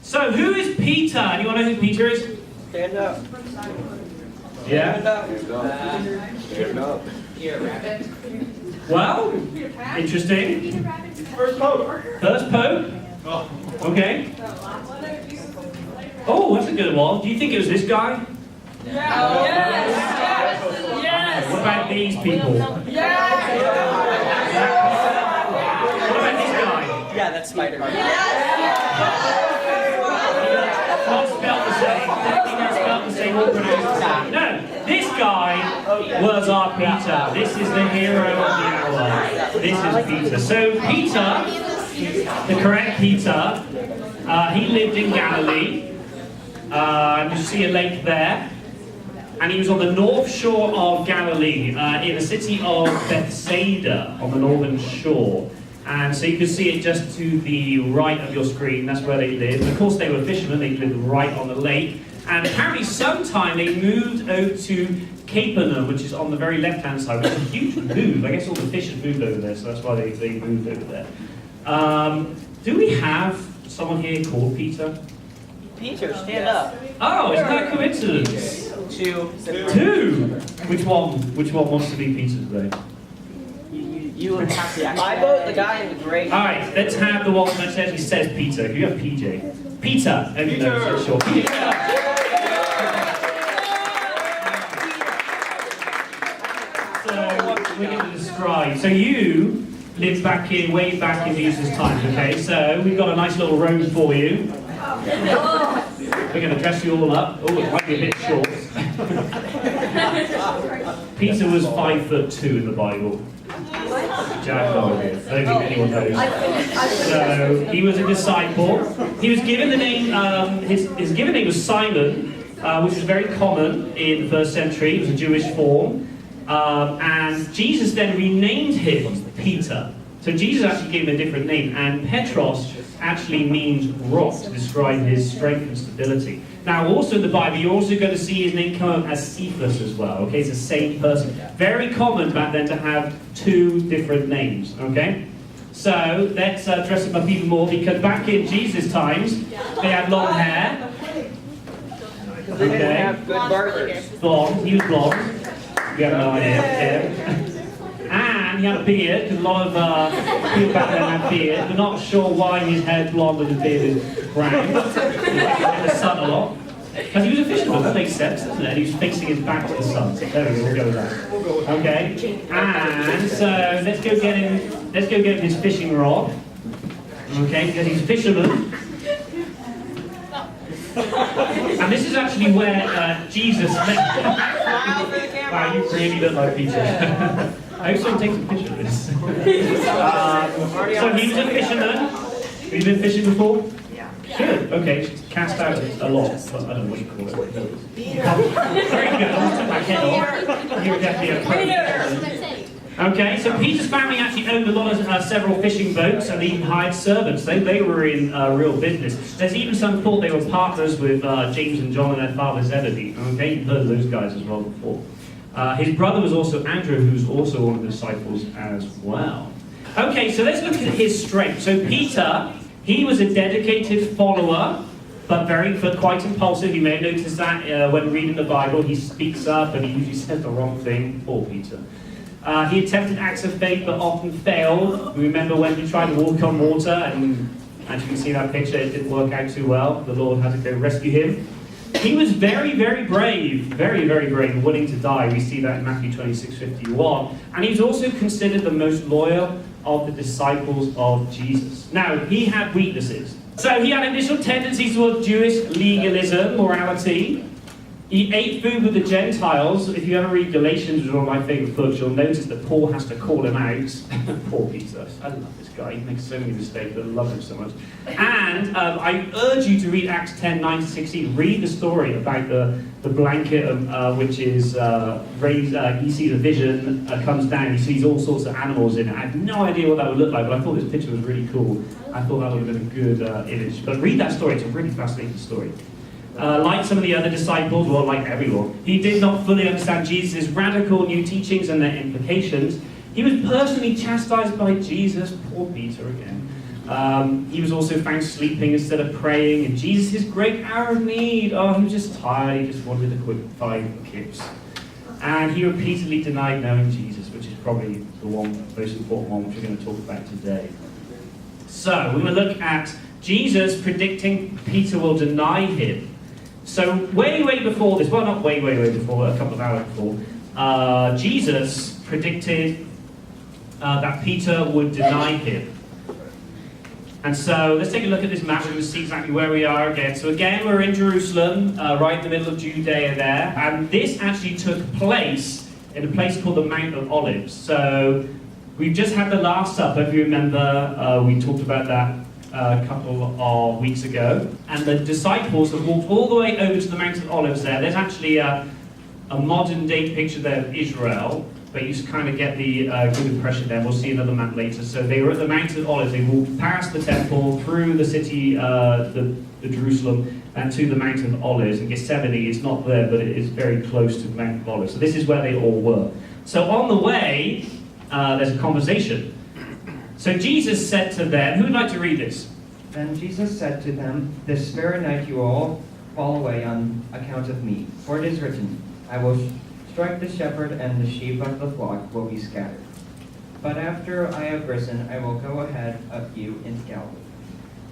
So, who is Peter? Anyone know who Peter is? Stand up. Yeah? Stand up. Peter Rabbit. Well, interesting. First Pope. First Pope? Okay. Oh, that's a good one. Do you think it was this guy? Yes. What about these people? What about this guy? Yeah, that's Spider-Man. Not spelled the same. Definitely not spelled the same or pronounced the same. No, this guy was our Peter. This is the hero of the hour. This is Peter. So Peter, the correct Peter, he lived in Galilee. You see a lake there. And he was on the north shore of Galilee, in the city of Bethsaida, on the northern shore. And so you can see it just to the right of your screen, that's where they lived. Of course they were fishermen, they lived right on the lake. And apparently sometime they moved over to Capernaum, which is on the very left-hand side, which is a huge move. I guess all the fishers moved over there, so that's why they moved over there. Do we have someone here called Peter? Peter, stand up. Oh, isn't that a coincidence? Two. Which one wants to be Peter today? You would have to. I vote the guy in the gray. All right, let's have the one that says Peter. You have PJ. Peter. Peter. Sure. Peter. So we're going to describe. So you lived way back in Jesus' time. Okay. So we've got a nice little robe for you. We're going to dress you all up. Oh, it might be a bit short. Peter was 5'2" in the Bible. Jack, I don't think anyone knows. So he was a disciple. He was given the name. His given name was Simon, which was very common in the first century. It was a Jewish form, and Jesus then renamed him Peter. So Jesus actually gave him a different name, and Petros actually means rock to describe his strength and stability. Now, also in the Bible, you're also going to see his name come up as Cephas as well. Okay, it's the same person. Very common back then to have two different names. Okay, so let's dress him up even more, because back in Jesus' times, they had long hair. They didn't have good barbers. Blonde. He was blonde. We have no idea. And he had a beard, because a lot of people back then had beard. We're not sure why his hair's blonde and his beard is brown. He was in the sun a lot. Because he was a fisherman, that makes sense, doesn't it? He was facing his back to the sun. So there we go, we'll go with that. Okay? And so let's go get him his fishing rod. Okay, because he's a fisherman. And this is actually where Jesus met. Wow, you really look like Peter. I hope someone takes a picture of this. So he was a fisherman. Have you been fishing before? Yeah. Good. Okay. Cast out a lot, but I don't know what you call it. Very good. I took my head off. You were definitely a pro. Okay. So Peter's family actually owned a lot of several fishing boats, and they even hired servants. They were in real business. There's even some thought they were partners with James and John and their father Zebedee. Okay, you've heard of those guys as well before. His brother was also Andrew, who's also one of the disciples as well. Okay, so let's look at his strength. So Peter, he was a dedicated follower, but quite impulsive. You may have noticed that when reading the Bible, he speaks up and he usually says the wrong thing. Poor Peter. He attempted acts of faith, but often failed. We remember when he tried to walk on water, and as you can see that picture, it didn't work out too well. The Lord had to go rescue him. He was very, very brave, very, very brave, willing to die. We see that in Matthew 26:51. And he was also considered the most loyal of the disciples of Jesus. Now, he had weaknesses. So he had initial tendencies towards Jewish legalism, morality. He ate food with the Gentiles. If you ever read Galatians, which is one of my favourite books, you'll notice that Paul has to call him out. Poor Peter. I love this guy. He makes so many mistakes, but I love him so much. And I urge you to read Acts 10:9-16. Read the story about the blanket, which is raised. You see the vision comes down. He sees all sorts of animals in it. I had no idea what that would look like, but I thought this picture was really cool. I thought that would have been a good image. But read that story. It's a really fascinating story. Like some of the other disciples, well, like everyone, he did not fully understand Jesus' radical new teachings and their implications. He was personally chastised by Jesus, poor Peter again, He was also found sleeping instead of praying in Jesus' great hour of need. Oh, he was just tired, he just wanted a quick 5 kicks. And he repeatedly denied knowing Jesus, which is probably the most important one which we're going to talk about today. So, we're going to look at Jesus predicting Peter will deny him. So, way before this, well, not way before, a couple of hours before, Jesus predicted that Peter would deny him. And so, let's take a look at this map. We're going to see exactly where we are again. So again, we're in Jerusalem, right in the middle of Judea there. And this actually took place in a place called the Mount of Olives. So, we've just had the Last Supper, if you remember. We talked about that a couple of weeks ago. And the disciples have walked all the way over to the Mount of Olives there. There's actually a modern day picture there of Israel. But you kind of get the good impression there. We'll see another map later. So they were at the Mount of Olives. They walked past the temple, through the city, the Jerusalem, and to the Mount of Olives. And Gethsemane is not there, but it is very close to the Mount of Olives. So this is where they all were. So on the way, there's a conversation. So Jesus said to them, who would like to read this? Then Jesus said to them, "This very night you all fall away on account of me. For it is written, I will strike the shepherd, and the sheep of the flock will be scattered. But after I have risen, I will go ahead of you into Galilee."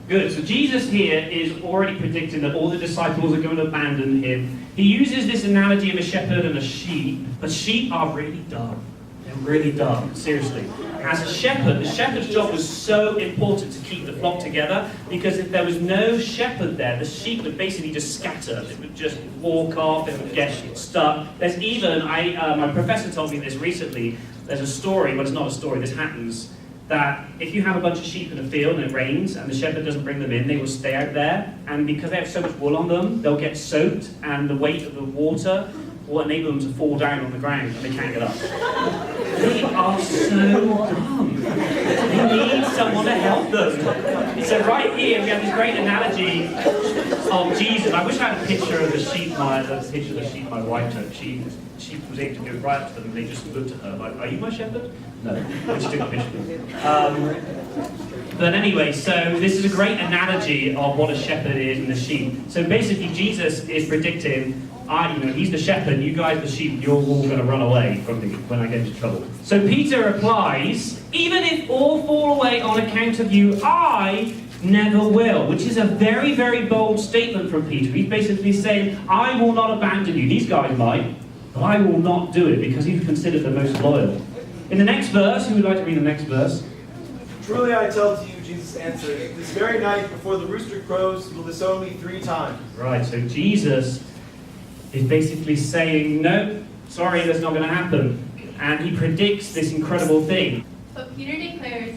Good. So Jesus here is already predicting that all the disciples are going to abandon him. He uses this analogy of a shepherd and a sheep, but sheep are really dumb. They're really dumb, seriously. As a shepherd, the shepherd's job was so important to keep the flock together, because if there was no shepherd there, the sheep would basically just scatter. It would just walk off, it would get stuck. There's even, my professor told me this recently, there's a story, well it's not a story, this happens, that if you have a bunch of sheep in a field and it rains and the shepherd doesn't bring them in, they will stay out there, and because they have so much wool on them, they'll get soaked, and the weight of the water will enable them to fall down on the ground and they can't get up. They are so dumb. They need someone to help them. So right here we have this great analogy of Jesus. I wish I had a picture of the sheep my wife took. She was able to go right up to them and they just looked at her like, "Are you my shepherd?" No. And she took a picture. But anyway, so this is a great analogy of what a shepherd is and a sheep. So basically Jesus is predicting, he's the shepherd, you guys the sheep, you're all going to run away from me when I get into trouble. So Peter replies, "Even if all fall away on account of you, I never will," which is a very, very bold statement from Peter. He's basically saying, I will not abandon you. These guys might, but I will not do it, because he's considered the most loyal. In the next verse, who would like to read the next verse? "Truly I tell to you," Jesus answered, "this very night before the rooster crows, you will disown me 3 times. Right, so Jesus is basically saying, no, sorry, that's not going to happen. And he predicts this incredible thing. But Peter declares,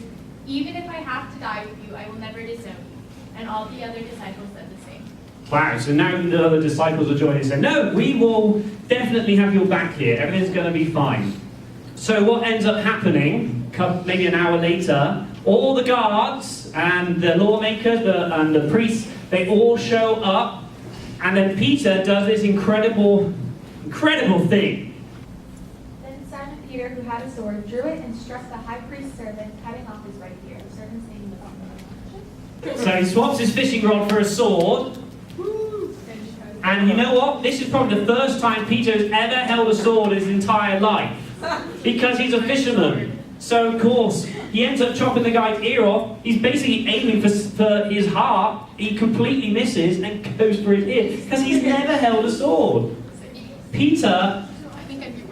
"Even if I have to die with you, I will never disown you." And all the other disciples said the same. Wow, so now the other disciples are joining and saying, no, we will definitely have your back here. Everything's going to be fine. So what ends up happening, maybe an hour later, all the guards and the lawmakers and the priests, they all show up. And then Peter does this incredible thing. Then Simon Peter, who had a sword, drew it and struck the high priest's servant, cutting off his right ear. The servant's name was So he swaps his fishing rod for a sword. And you know what? This is probably the first time Peter has ever held a sword in his entire life. Because he's a fisherman. So of course, he ends up chopping the guy's ear off. He's basically aiming for his heart. He completely misses and goes for his ear. Because he's never held a sword. Peter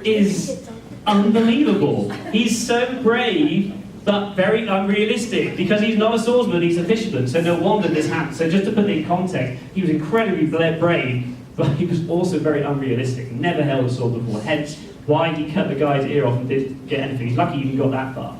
is unbelievable. He's so brave, but very unrealistic. Because he's not a swordsman, he's a fisherman. So no wonder this happened. So just to put it in context, he was incredibly brave, but he was also very unrealistic. Never held a sword before. Hence, why he cut the guy's ear off and didn't get anything. He's lucky he even got that far.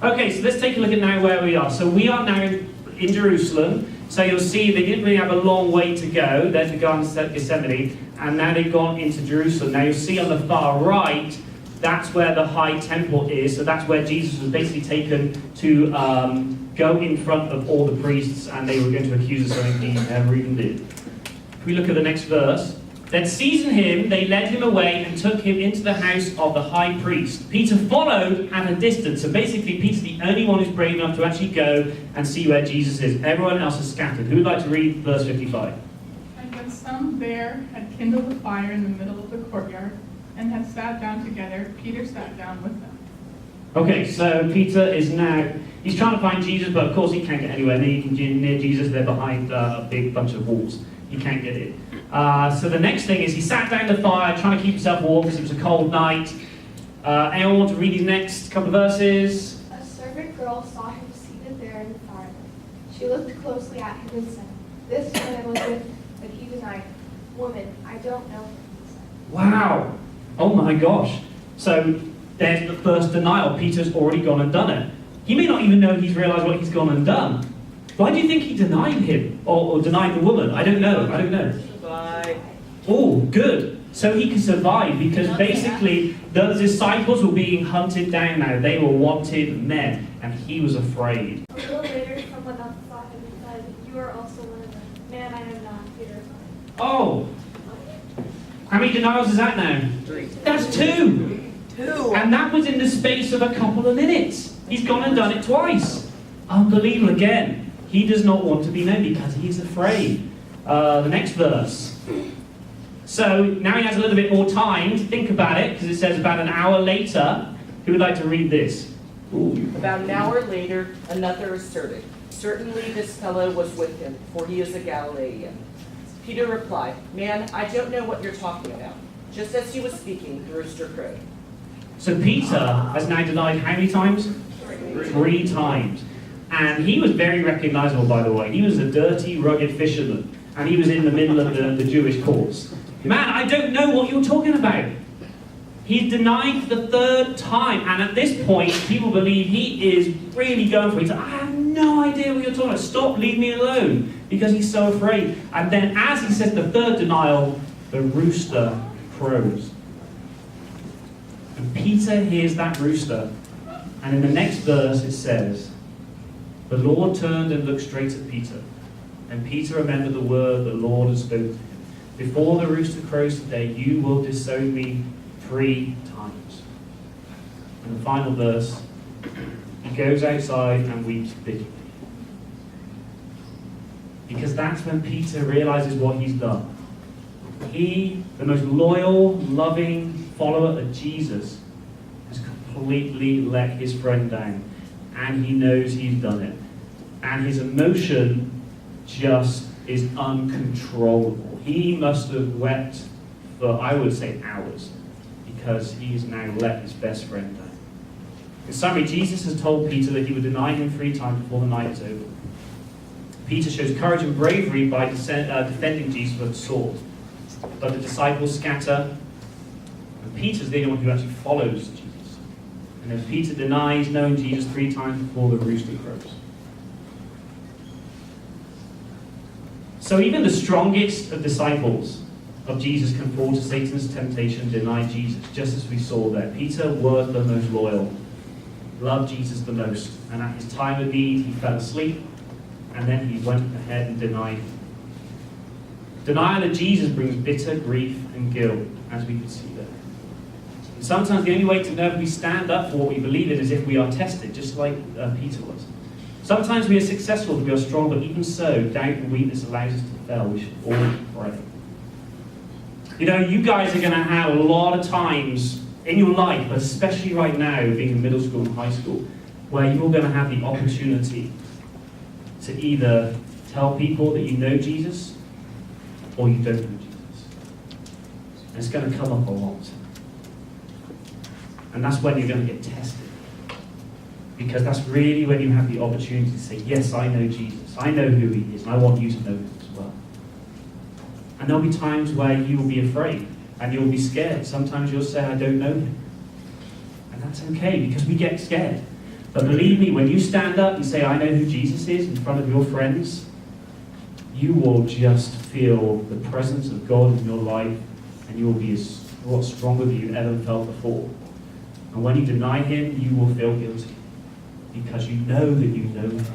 Okay, so let's take a look at now where we are. So we are now in Jerusalem. So you'll see they didn't really have a long way to go. There's the Garden of Gethsemane, and now they've gone into Jerusalem. Now you'll see on the far right, that's where the high temple is. So that's where Jesus was basically taken to go in front of all the priests, and they were going to accuse of something he never even did. If we look at the next verse, Then seizing him, they led him away and took him into the house of the high priest. Peter followed at a distance. So basically, Peter's the only one who's brave enough to actually go and see where Jesus is. Everyone else is scattered. Who would like to read verse 55? And when some there had kindled a fire in the middle of the courtyard and had sat down together, Peter sat down with them. Okay, so Peter is now, he's trying to find Jesus, but of course he can't get anywhere near Jesus. They're behind a big bunch of walls. He can't get in. So the next thing is he sat down the fire, trying to keep himself warm because it was a cold night. Anyone want to read these next couple of verses? A servant girl saw him seated there in the fire. She looked closely at him and said, "This man was with him," but he denied, "Woman, I don't know him," he said. Wow. Oh my gosh. So there's the first denial. Peter's already gone and done it. He may not even know he's realized what he's gone and done. Why do you think he denied him? Or denied the woman? I don't know. Bye. Oh, good. So he could survive because basically the disciples were being hunted down now. They were wanted men. And he was afraid. A little later, someone else saw him and said, "You are also one of them." "Man, I am not," Peter replied. Oh. How many denials is that now? 3. That's 2. 2. And that was in the space of a couple of minutes. He's gone and done it twice. Unbelievable again. He does not want to be known because he's afraid. The next verse. So now he has a little bit more time to think about it because it says about an hour later. Who would like to read this? Ooh. About an hour later, another asserted, "Certainly this fellow was with him, for he is a Galilean." Peter replied, "Man, I don't know what you're talking about." Just as he was speaking, the rooster crowed. So Peter has now denied how many times? 3 times. And he was very recognizable, by the way. He was a dirty, rugged fisherman. And he was in the middle of the Jewish courts. Man, I don't know what you're talking about. He's denied the 3rd time. And at this point, people believe he is really going for it. He's like, "I have no idea what you're talking about. Stop, leave me alone." Because he's so afraid. And then as he says the 3rd denial, the rooster crows. And Peter hears that rooster. And in the next verse it says, "The Lord turned and looked straight at Peter. And Peter remembered the word the Lord had spoken to him. Before the rooster crows today, you will disown me 3 times." And the final verse, he goes outside and weeps bitterly. Because that's when Peter realizes what he's done. He, the most loyal, loving follower of Jesus, has completely let his friend down. And he knows he's done it. And his emotion just is uncontrollable. He must have wept for, I would say, hours, because he's now let his best friend down. In summary, Jesus has told Peter that he would deny him 3 times before the night is over. Peter shows courage and bravery by defending Jesus with a sword. But the disciples scatter, and Peter's the only one who actually follows Jesus. And then Peter denies knowing Jesus 3 times before the rooster crows. So even the strongest of disciples of Jesus can fall to Satan's temptation and deny Jesus, just as we saw there. Peter was the most loyal, loved Jesus the most, and at his time of need he fell asleep, and then he went ahead and denied him. Denial of Jesus brings bitter grief and guilt, as we could see there. And sometimes the only way to know if we stand up for what we believe in is if we are tested, just like Peter was. Sometimes we are successful, we are strong, but even so, doubt and weakness allows us to fail. We should all pray. You know, you guys are going to have a lot of times in your life, but especially right now, being in middle school and high school, where you're going to have the opportunity to either tell people that you know Jesus, or you don't know Jesus. And it's going to come up a lot. And that's when you're going to get tested. Because that's really when you have the opportunity to say, yes, I know Jesus. I know who he is, and I want you to know him as well. And there'll be times where you will be afraid, and you'll be scared. Sometimes you'll say, I don't know him. And that's okay, because we get scared. But believe me, when you stand up and say, I know who Jesus is in front of your friends, you will just feel the presence of God in your life, and you will be a lot stronger than you've ever felt before. And when you deny him, you will feel guilty, because you know that you know him.